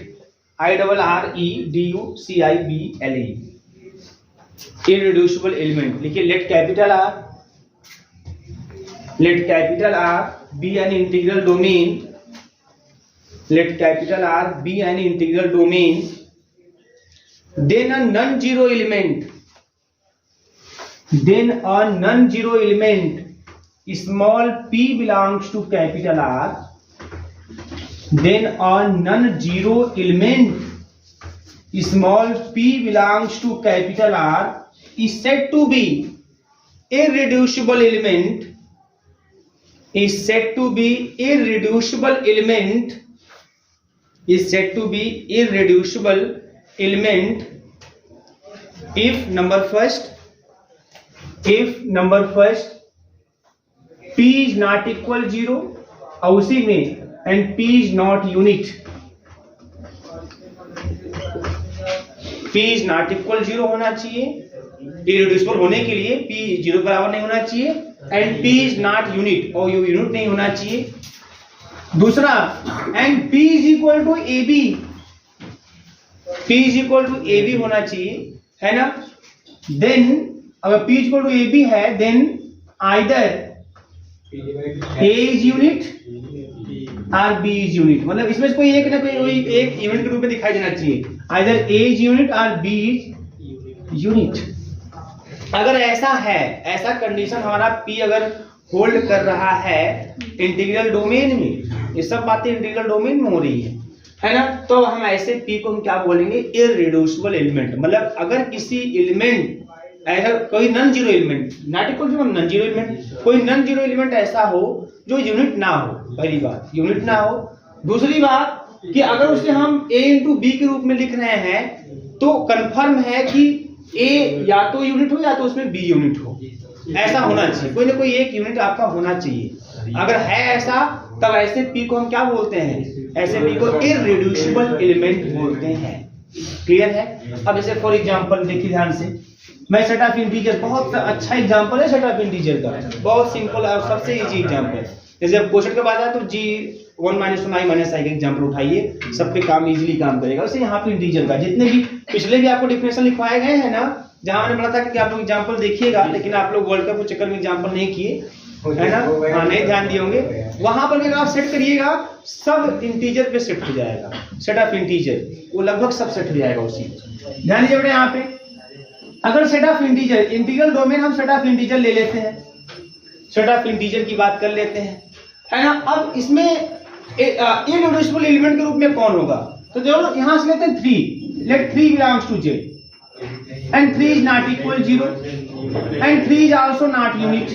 IRREDUCIBLE, irreducible element. लिखिए let capital R be an integral domain, let capital R be an integral domain, then a non-zero element, small p belongs to capital R, then a non-zero element, small p belongs to capital R, is said to be irreducible element, is said to be irreducible element, is said to be irreducible element if number first p is not equal 0 और उसी में and p is not unit, p is not equal 0 होना चाहिए, irreducible होने के लिए p 0 बराबर नहीं होना चाहिए, and p is not unit और यूनिट नहीं होना चाहिए। दूसरा and p is equal to ab, p is equal to ab होना चाहिए, है ना। then अगर p is equal to ab है then either A is unit और बी इज यूनिट, मतलब इसमें कोई एक ना कोई एक यूनिट के रूप में दिखाई देना चाहिए, आइदर ए इज यूनिट और बी इज यूनिट। अगर ऐसा है, ऐसा कंडीशन हमारा पी अगर होल्ड कर रहा है इंटीग्रल डोमेन में, ये सब बातें इंटीग्रल डोमेन में हो रही है ना, तो हम ऐसे पी को हम क्या बोलेंगे, इररिड्यूसिबल एलिमेंट। मतलब अगर किसी एलिमेंट ऐसा कोई non zero element, not equal to non zero element, कोई नॉन जीरो एलिमेंट ऐसा हो जो यूनिट ना हो, पहली बात यूनिट ना हो। दूसरी बात कि अगर उसे हम a इंटू बी के रूप में लिख रहे हैं तो कंफर्म है कि a या तो यूनिट हो या तो उसमें b यूनिट हो, ऐसा होना चाहिए, कोई ना कोई एक यूनिट आपका होना चाहिए। अगर है ऐसा तब ऐसे p को हम क्या बोलते हैं, ऐसे p को इररिड्यूसिबल एलिमेंट बोलते हैं। क्लियर है? अब जैसे फॉर एग्जांपल देखिए ध्यान से, मैं सेट ऑफ इंटीजर, बहुत अच्छा एग्जांपल है सेट ऑफ इंटीजर का, बहुत सिंपल और सबसे इजी एग्जांपल। जैसे अब क्वेश्चन के बाद आया तो जी 1 - 1 i - i का एग्जांपल उठाइए, सब पे काम इजीली काम करेगा। वैसे यहाँ पे इंटीजर का जितने भी पिछले भी आपको डिफिनेशन लिखवाए गए हैं ना, जहाँ मैंने बोला था कि आप लोग एग्जांपल देखिएगा, लेकिन आप लोग वर्ल्ड कप के चक्कर में एग्जांपल नहीं किए है ना, हाँ नहीं ध्यान दिए होंगे। वहां पर अगर आप सेट करिएगा सब इंटीजर पे सेट हो जाएगा, सेट ऑफ इंटीजर वो लगभग सब सेट हो जाएगा उसी। ध्यान दीजिए बेटा यहाँ पे, अगर set of integer, integral domain हम सेट ऑफ इंटीजर ले लेते हैं, सेट ऑफ इंटीजर की बात कर लेते हैं है ना। अब इसमें इररिड्यूसिबल एलिमेंट के रूप में कौन होगा, तो जो यहां से लेते हैं 3, let 3 belongs to z and 3 is not equal 0 and 3 is also not unit,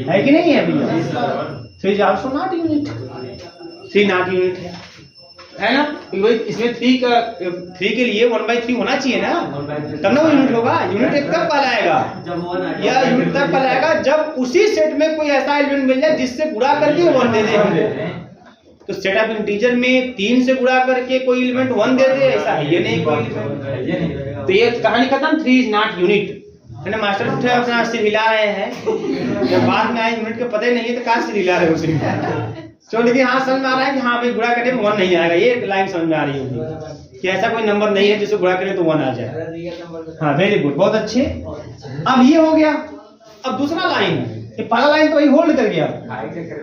है कि नहीं है भैया, 3 is also not unit, 3 not unit है ना। इसमें 3 के लिए 1/3 होना चाहिए ना, तब ना वो यूनिट होगा। यूनिट कब कहलाएगा, या यूनिट तब कहलाएगा जब उसी सेट में कोई ऐसा एलिमेंट मिल जाए जिससे गुणा करके 1 दे दे हमको। तो सेट ऑफ इंटीजर में 3 से गुणा करके कोई एलिमेंट 1 दे दे, ऐसा है ये नहीं कोई एलिमेंट। तो ये कहानी खत्म, 3 इज नॉट यूनिट है ना। मास्टर उठे अपना सिर हिला रहे हैं, जब बाद में आए यूनिट के पता ही नहीं है तो कहाँ सिर हिला रहे हो उसे। तो लेकिन हाँ समझ में आ रहा है कि हाँ भाई गुणा करने में 1 नहीं आएगा, ये लाइन समझ में आ रही होगी कि ऐसा कोई नंबर नहीं है जिसको गुणा करें तो 1 आ जाए। हाँ वेरी गुड, बहुत अच्छे। अब ये हो गया। अब दूसरा लाइन, ये पहला लाइन तो वही होल्ड कर गया,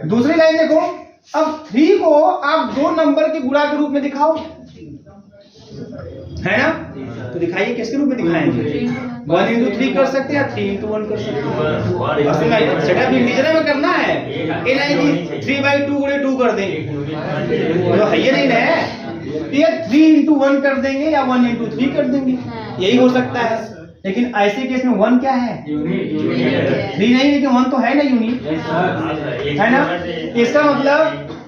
दूसरी लाइन देखो, अब 3 को आप 2 नंबर के गुणा के रूप में दिखाओ, है ना। तो दिखाइए किसके रूप में दिखाएंगे, 1 into 3 कर सकते हैं या 3 into 1 कर सकते हैं। सेट ऑफ इंटीजर में करना है, ये नहीं कि 3/2 गुणे 2 कर दें, तो है ये नहीं है, ये 3 into 1 कर देंगे या 1 into 3 कर देंगे, यही हो सकता है। लेकिन ऐसे केस में 1 क्या है, 3 नहीं, लेकिन 1 तो है ना यूनिट, है ना।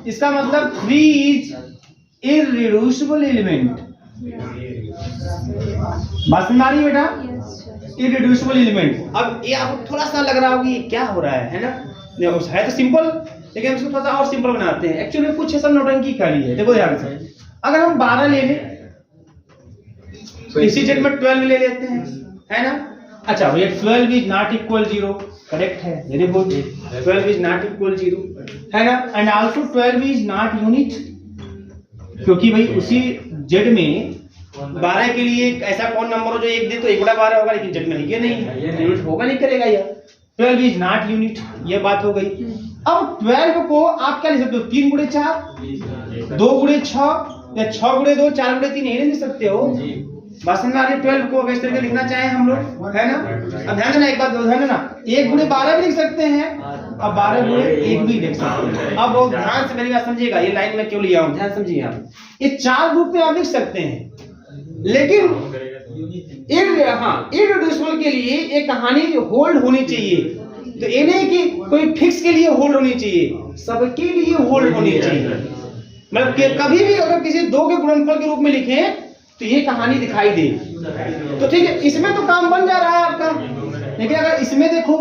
इसका मतलब 3 इज इररिड्यूसिबल एलिमेंट। बात समझ आ रही है बेटा, इररिड्यूसिबल एलिमेंट। अब ये आपको थोड़ा सा लग रहा होगा ये क्या हो रहा है ना, है तो सिंपल, लेकिन इसको थोड़ा सा और सिंपल बनाते हैं। एक्चुअली कुछ सब नौटंकी करी है, देखो ध्यान से। अगर हम 12 ले लें तो इसी जगह में 12 ले लेते हैं, है ना। अच्छा भैया 12 इज नॉट इक्वल 0, करेक्ट है, very good. 12 is not equal 0 है ना, and also 12 is not unit, क्योंकि भाई उसी जेड में 12 के लिए ऐसा कौन नंबर हो जो 1 दे तो 1/12 होगा, लेकिन जेड में ये नहीं है, यूनिट होगा नहीं करेगा यार। 12 इज नॉट यूनिट, ये बात हो गई। अब 12 को आप क्या लिख सकते हो, 3 गुणे 4, 2 गुणे 6 या 6 गुणे 2, 4 गुणे 3 नहीं लिख सकते हो। बस समझ आ रही है। 12 को इस तरीके लिखना चाहे हम लोग, है ना। अब ध्यान देना, एक बात ध्यान देना, 1 गुणे 12 भी लिख सकते हैं, अब 12 गुणे 1 भी लिख सकते हैं। अब वो ध्यान से मेरी बात समझिएगा, ये लाइन में क्यों लिया हूं, ध्यान समझिए आप। ये 4 रूप में आप लिख सकते हैं, लेकिन इररिड्यूसिबल के लिए एक कहानी होल्ड होनी चाहिए। तो ये नहीं कि कोई फिक्स के लिए होल्ड होनी चाहिए, सबके लिए होल्ड होनी चाहिए। मतलब कभी भी अगर किसी 2 के गुणनफल के रूप में लिखें तो ये कहानी दिखाई दे, तो ठीक है, इसमें तो काम बन जा रहा है आपका। लेकिन अगर इसमें देखो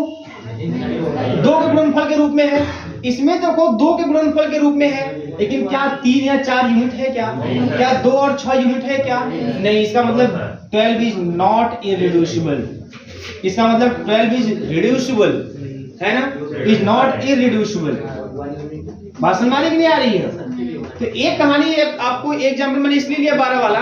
2 के गुणनफल के रूप में है, इसमें देखो 2 के गुणनफल के रूप में है, लेकिन क्या 3 या 4 यूनिट है, क्या 2 और 6 यूनिट है, क्या नहीं। इसका मतलब 12 इज नॉट इररिड्यूसिबल, इसका मतलब 12 इज रिड्यूसिबल, है ना, इज नॉट इररिड्यूसिबल। बात समझ में नहीं आ रही है। तो एक कहानी आपको एग्जांपल मैंने इसलिए लिया 12 वाला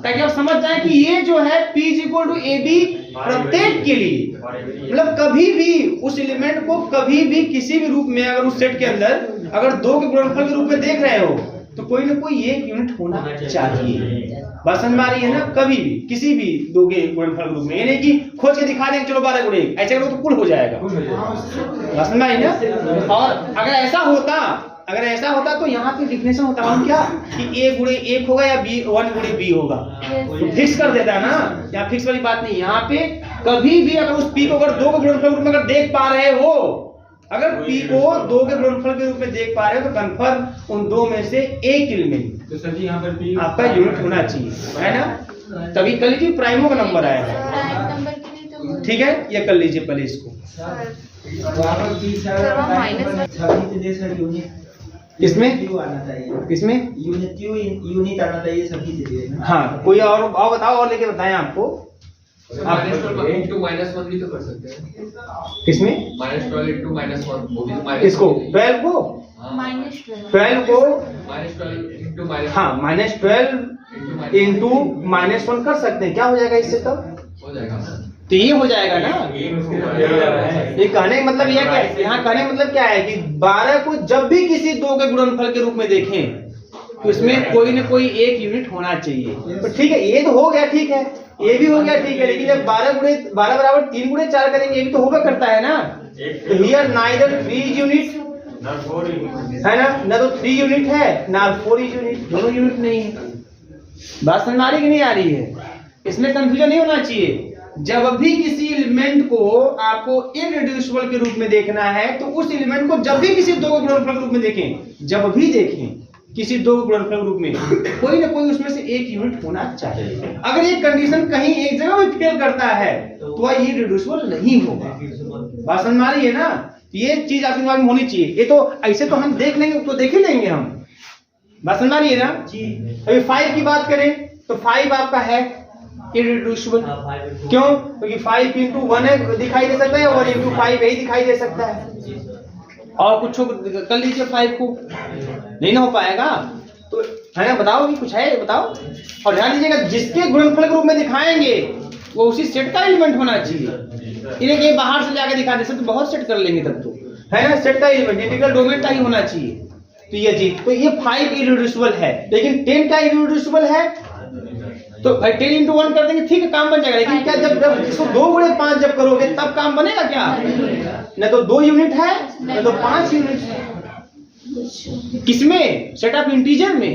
ताकि आप समझ जाएं कि ये जो है P is equal to a b प्रत्येक के लिए, मतलब कभी भी उस एलिमेंट को कभी भी किसी भी रूप में अगर उस सेट के अंदर अगर दो के गुणनफल के रूप में देख रहे हो तो कोई ना कोई एक यूनिट होना चाहिए। बात समझ में आ रही है ना? कभी भी किसी भी दो के गुणनफल के रूप में, यानी कि खोज के दिखा देंगे चलो 12 गुणे 1 ऐसे करो तो कुल हो जाएगा। बात समझ में आई ना? और अगर ऐसा होता तो यहाँ पे डिफिनेशन होता हम क्या कि a गुणे 1 होगा या b 1 गुणे b होगा, तो फिक्स कर देता है ना। यहाँ फिक्स वाली बात नहीं, यहाँ पे कभी भी अगर उस p को अगर दो के गुणनफल के रूप में अगर देख पा रहे हो, अगर p को दो के गुणनफल के रूप में देख पा रहे हो तो कंफर्म उन दो में से एक एलिमेंट तो सर जी यहाँ पर P आपका यूनिट होना चाहिए, है ना? तभी कर लीजिए प्राइमो का नंबर आएगा, नंबर के लिए तो ठीक है? ये कर लीजिए पहले इसको। किसमें किसमें यूनिट आना चाहिए सभी चीजें। हाँ, कोई और बताओ और लेके बताएं आपको। आप इंटू -1 भी तो कर सकते हैं। किसमें -12 इंटू -1 वो भी तो इसको 12 को -12 को -12 इंटू हाँ -12 इंटू -1 कर सकते हैं। क्या हो जाएगा इससे तब? हो जाएगा। तो ये हो जाएगा ना। ये कहने का मतलब ये क्या है, यहाँ कहने का मतलब क्या है कि 12 को जब भी किसी दो के गुणनफल के रूप में देखें तो इसमें कोई न कोई एक यूनिट होना चाहिए। तो ठीक है, ये तो हो गया, ठीक है, ये भी हो गया, ठीक है, लेकिन जब 12 बराबर 3 गुणे 4 करेंगे ये भी तो होगा करता है ना। तो हियर नाइदर 3 यूनिट है ना तो 3 यूनिट है ना 4 यूनिट, दोनों यूनिट नहीं है। बात समझ आ रही कि नहीं आ रही है? इसमें कंफ्यूजन नहीं होना चाहिए। जब भी किसी एलिमेंट को आपको इररिड्यूसिबल के रूप में देखना है तो उस एलिमेंट को जब भी किसी दो के गुणनफल के रूप में देखें, जब भी देखें किसी दो गुणनफल के रूप में कोई ना कोई उसमें से एक यूनिट होना चाहिए। अगर ये कंडीशन कहीं एक जगह में फेल करता है तो वह इररिड्यूसिबल नहीं होगा। बात समझ में आ रही है ना? ये चीज आपके दिमाग में होनी चाहिए। ये तो ऐसे तो हम देख लेंगे तो देख ही लेंगे हम। बात समझ आ रही है ना? अभी 5 की बात करें तो 5 आपका है इररिड्यूसिबल। क्यों? क्योंकि 5 इंटू 1 दिखाई दे सकता है और इंटू 5 यही दिखाई दे सकता है। और कुछ कर लीजिए 5 को, नहीं ना हो पाएगा तो है ना? बताओ, कुछ है बताओ। और ध्यान दीजिएगा जिसके गुणनफल के रूप में दिखाएंगे वो उसी सेट का एलिमेंट होना चाहिए। इन्हें कहीं बाहर से जाकर दिखा दे सकते तो बहुत सेट कर लेंगे तब तो, है ना? सेट का एलिमेंट इंटीग्रल डोमेन का ही होना चाहिए। तो ये जी, तो ये 5 इररिड्यूसिबल है, लेकिन 10 का इररिड्यूसिबल है तो 10 इंटू 1 कर देंगे, ठीक है, काम बन जाएगा। लेकिन क्या जब इसको 2 गुणे 5 जब करोगे तब काम बनेगा क्या? न तो 2 यूनिट है न तो 5 यूनिट है। किसमें? सेट ऑफ इंटीजर में।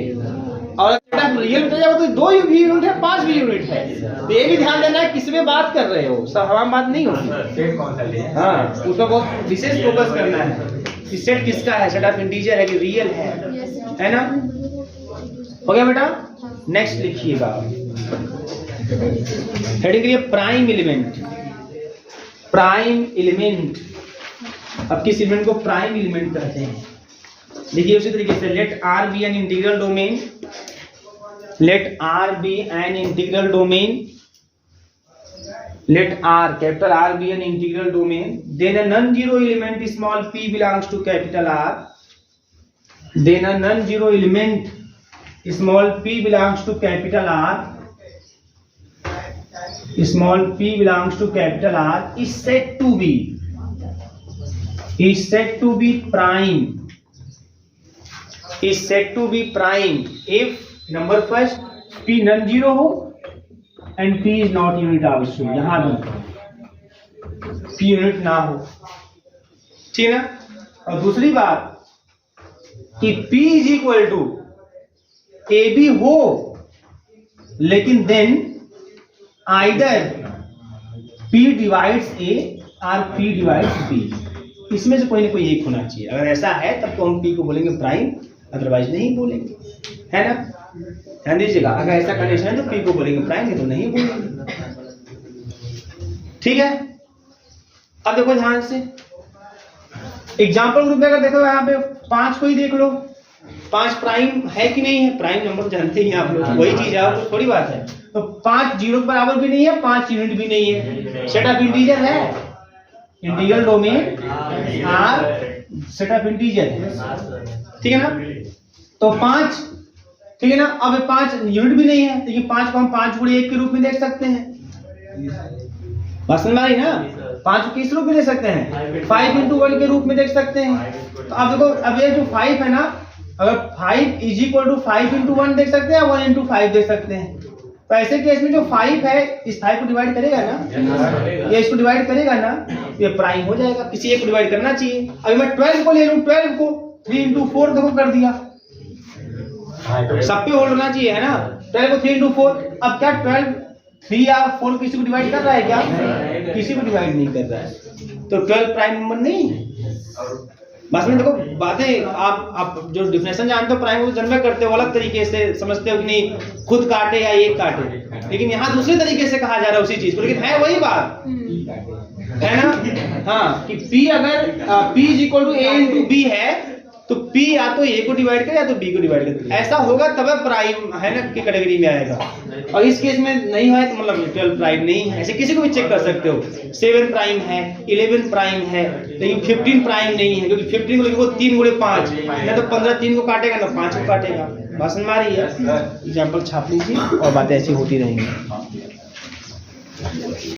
और सेट ऑफ रियल में जाओ तो 2 भी यूनिट है 5 भी यूनिट है। तो ये भी ध्यान देना है किसमें बात कर रहे हो, सब हवा बात नहीं होगी। सेट कौन सा लिया? हाँ, उसमें बहुत विशेष फोकस करना है कि सेट किसका है, सेट ऑफ इंटीजर है कि रियल है ना? हो गया बेटा? नेक्स्ट लिखिएगा हेडिंग के लिए प्राइम एलिमेंट। प्राइम एलिमेंट, अब किस एलिमेंट को प्राइम एलिमेंट कहते हैं? देखिए उसी तरीके से let R be an integral domain, let R be an integral domain, let R capital R be an integral domain, then a non-zero element small p belongs to capital R, then a non-zero element small p belongs to capital R, small p belongs to capital R is said to be prime, is said to be prime if number first p non-zero हो and p is not unit also, यहाँ भी p unit ना हो, ठीक है ना? और दूसरी बात कि p is equal to a b हो, लेकिन then either p divides a और p डिवाइड्स b, इसमें से कोई ना कोई एक होना चाहिए। अगर ऐसा है तब तो हम p को बोलेंगे प्राइम, अदरवाइज नहीं बोलेंगे, है ना? ध्यान दीजिएगा, अगर ऐसा कंडीशन है तो p को बोलेंगे प्राइम, नहीं तो नहीं बोलेंगे। ठीक है, अब देखो ध्यान से एग्जांपल रूप में, अगर देखो यहाँ पे 5 को ही देख लो, 5 प्राइम है कि नहीं है? प्राइम नंबर जानते ही हैं आप लोग, वही चीज है, और थोड़ी बात है। तो 5 जीरो के बराबर भी नहीं है, 5 यूनिट भी नहीं है। सेट ऑफ इंटीजर है, integral domain R set of integer है, ठीक है ना? तो 5 ठीक है ना। अब 5 यूनिट भी नहीं है, तो ये 5 को हम 5 गुणे 1 के रूप में देख सकते हैं। बात समझ में आई ना। 5 को किस रूप में देख सकते हैं? 5 into 1 के रूप में देख सकते हैं। तो अब देखो, अब ये जो 5 है ना, अगर 5 is equal to 5 into 1 देख सकते हैं, 1 into 5 देख सकते हैं। तो ऐसे केस में जो 5 है, इस 5 को डिवाइड करेगा ना, ये इसको डिवाइड करेगा ना, ये प्राइम हो जाएगा। किसी एक को डिवाइड करना चाहिए। अभी मैं 12 को ले लूं, 12 को 3 into 4 देखो कर दिया, सब पे होल्ड होना चाहिए, है ना। 12 को 3 into 4, अब क्या 12 3 या 4 किसी को डिवाइड कर रहा है क्या? किसी को डिवाइड नहीं कर रहा है, तो 12 प्राइम नंबर नहीं है। बस में देखो बातें, आप जो डिफिनेशन जानते हो प्राइम को जन्म करते हो, अलग तरीके से समझते हो कि नहीं खुद काटे या एक काटे, लेकिन यहाँ दूसरे तरीके से कहा जा रहा है उसी चीज को, लेकिन है वही बात, है ना। हाँ, कि P अगर P is equal to A into B है, तो P या तो A को डिवाइड करे या तो B को डिवाइड करे, ऐसा होगा तब प्राइम है ना की कैटेगरी में आएगा। और इस केस में नहीं है तो मतलब 12 प्राइम नहीं है। ऐसे किसी को भी चेक कर सकते हो, 7 प्राइम है, 11 प्राइम है, लेकिन 15 प्राइम नहीं है, क्योंकि 15 को लेकर वो 3 गुणे 5, ना तो 15 3 को काटेगा ना 5 को काटेगा। बात समझ में आ रही है? एग्जाम्पल छाप लीजिए और बातें ऐसी होती रहेंगी।